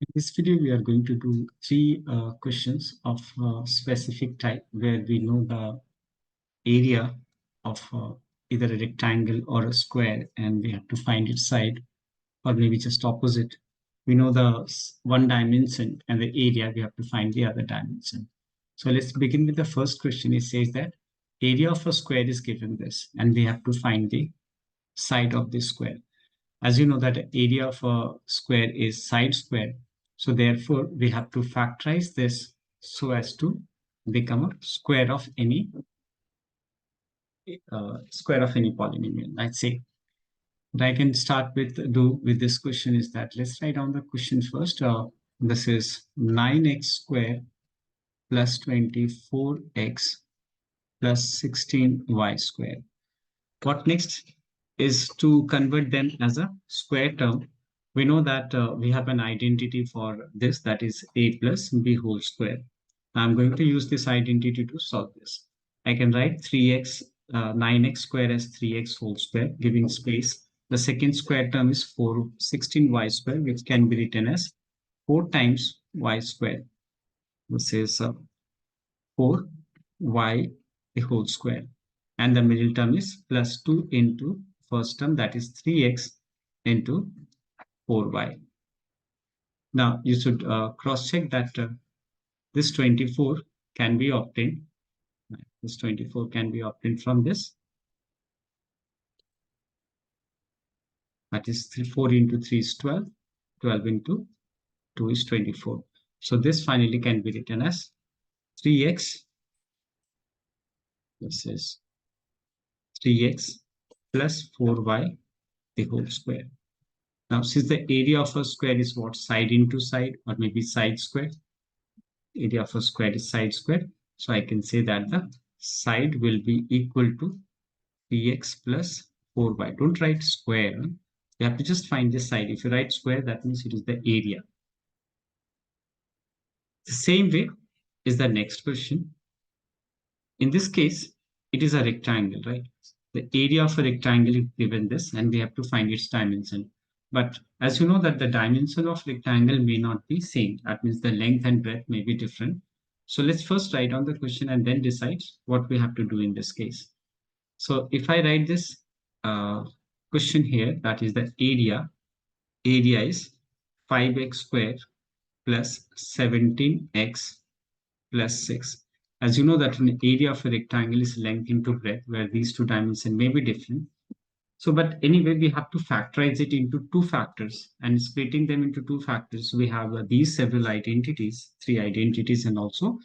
In this video, we are going to do three questions of specific type where we know the area of either a rectangle or a square, and we have to find its side, or maybe just opposite. We know the one dimension and the area, we have to find the other dimension. So let's begin with the first question. It says that area of a square is given this, and we have to find the side of this square. As you know that area of a square is side square. So therefore, we have to factorize this so as to become a square of any polynomial. Let's say what I can start with this question is that let's write down the question first. This is 9x square plus 24x plus 16y square. What next is to convert them as a square term. We know that we have an identity for this, that is a plus b whole square. I'm going to use this identity to solve this. I can write 9x square as 3x whole square, giving space. The second square term is 16y square, which can be written as 4 times y square. This is 4y the whole square. And the middle term is plus 2 into first term, that is 3x into 4y. Now you should cross-check that this 24 can be obtained. This 24 can be obtained from this. That is 4 into 3 is 12. 12 into 2 is 24. So this finally can be written as 3x. This is 3x plus 4y the whole square. Now, since the area of a square is what? Side into side, or maybe side square. Area of a square is side square. So I can say that the side will be equal to 3x plus 4y. Don't write square. You have to just find the side. If you write square, that means it is the area. The same way is the next question. In this case, it is a rectangle, right? The area of a rectangle is given this, and we have to find its dimension. But as you know that the dimension of rectangle may not be same. That means the length and breadth may be different. So let's first write down the question and then decide what we have to do in this case. So if I write this question here, that is the area. Area is 5x squared plus 17x plus 6. As you know that an area of a rectangle is length into breadth, where these two dimensions may be different. So, but anyway, we have to factorize it into two factors, and splitting them into two factors, we have these several identities, 3 identities, and also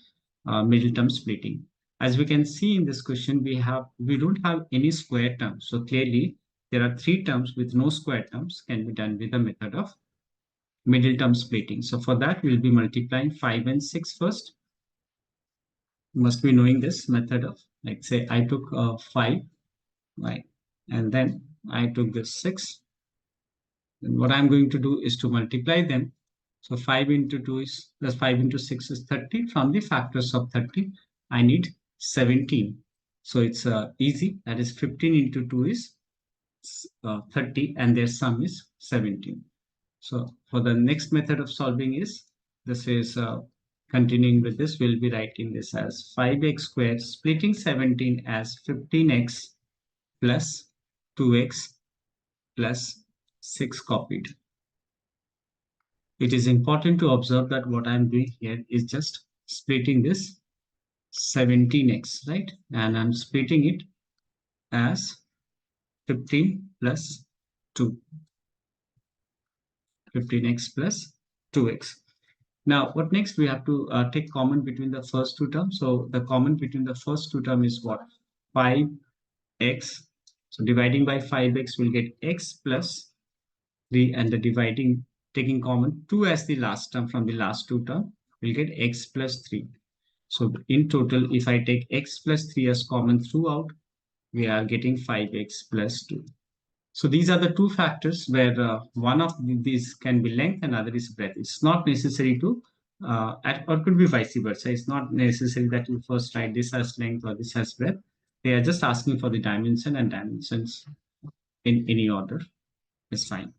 middle term splitting. As we can see in this question, we don't have any square terms. So clearly, there are 3 terms with no square terms can be done with the method of middle term splitting. So for that, we'll be multiplying 5 and 6 first. You must be knowing this method of, like say, I took 5, right, and then I took this 6. And what I'm going to do is to multiply them. So 5 into 2 is plus 5 into 6 is 30. From the factors of 30, I need 17. So it's easy. That is 15 into 2 is 30, and their sum is 17. So for the next method of solving is, this is continuing with this, we'll be writing this as 5x squared, splitting 17 as 15x plus 2x plus 6 copied. It is important to observe that what I'm doing here is just splitting this 17x, right? And I'm splitting it as 15 plus 2. 15x plus 2x. Now, what next? We have to take common between the first two terms. So the common between the first two terms is what? 5x. So dividing by 5x, we'll get x plus 3, and the dividing, taking common 2 as the last term from the last two terms, we'll get x plus 3. So in total, if I take x plus 3 as common throughout, we are getting 5x plus 2. So these are the two factors where one of these can be length and other is breadth. It's not necessary to, or it could be vice versa. It's not necessary that you first write this as length or this as breadth. They are just asking for the dimension, and dimensions in any order is fine.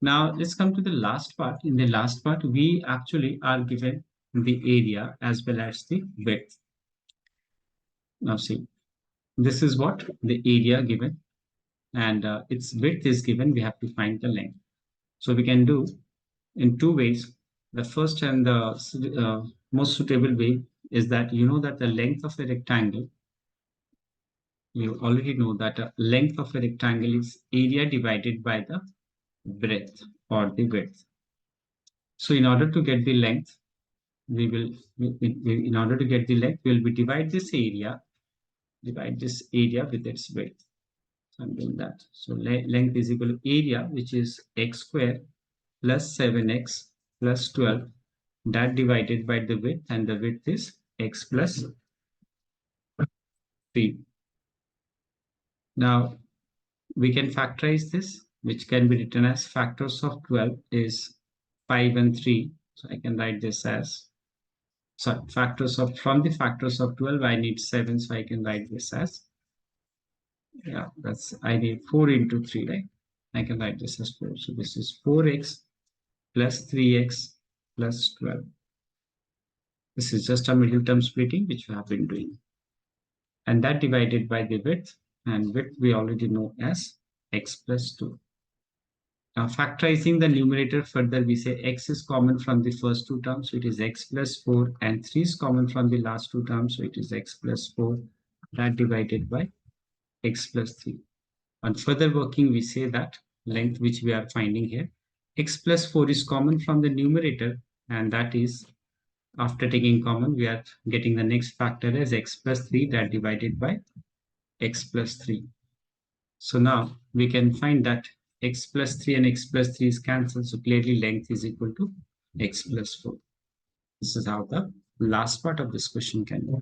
Now let's come to the last part. In the last part, we actually are given the area as well as the width. Now see, this is what the area given, and its width is given. We have to find the length. So we can do in two ways. The first and the most suitable way is that you know that the length of a rectangle, you already know that the length of a rectangle is area divided by the breadth or the width. So in order to get the length, we will, in order to get the length, we will be divide this area with its width. So I'm doing that. So length is equal to area, which is x square plus 7x plus 12, that divided by the width, and the width is x plus 3. Now we can factorize this, which can be written as factors of 12 is 5 and 3. So I can write this as, sorry, from the factors of 12, I need 7. So I can write this as, yeah, I need 4 into 3, right? I can write this as 4. So this is 4x plus 3x plus 12. This is just a middle term splitting, which we have been doing. And that divided by the width, and width we already know as x plus 2. Now factorizing the numerator further, we say x is common from the first two terms, so it is x plus 4, and 3 is common from the last two terms, so it is x plus 4, that divided by x plus 3. On further working, we say that length which we are finding here, x plus 4 is common from the numerator, and that is, after taking common, we are getting the next factor as x plus 3, that divided by x plus 3. So now we can find that x plus 3 and x plus 3 is cancelled. So clearly length is equal to x plus 4. This is how the last part of this question can be.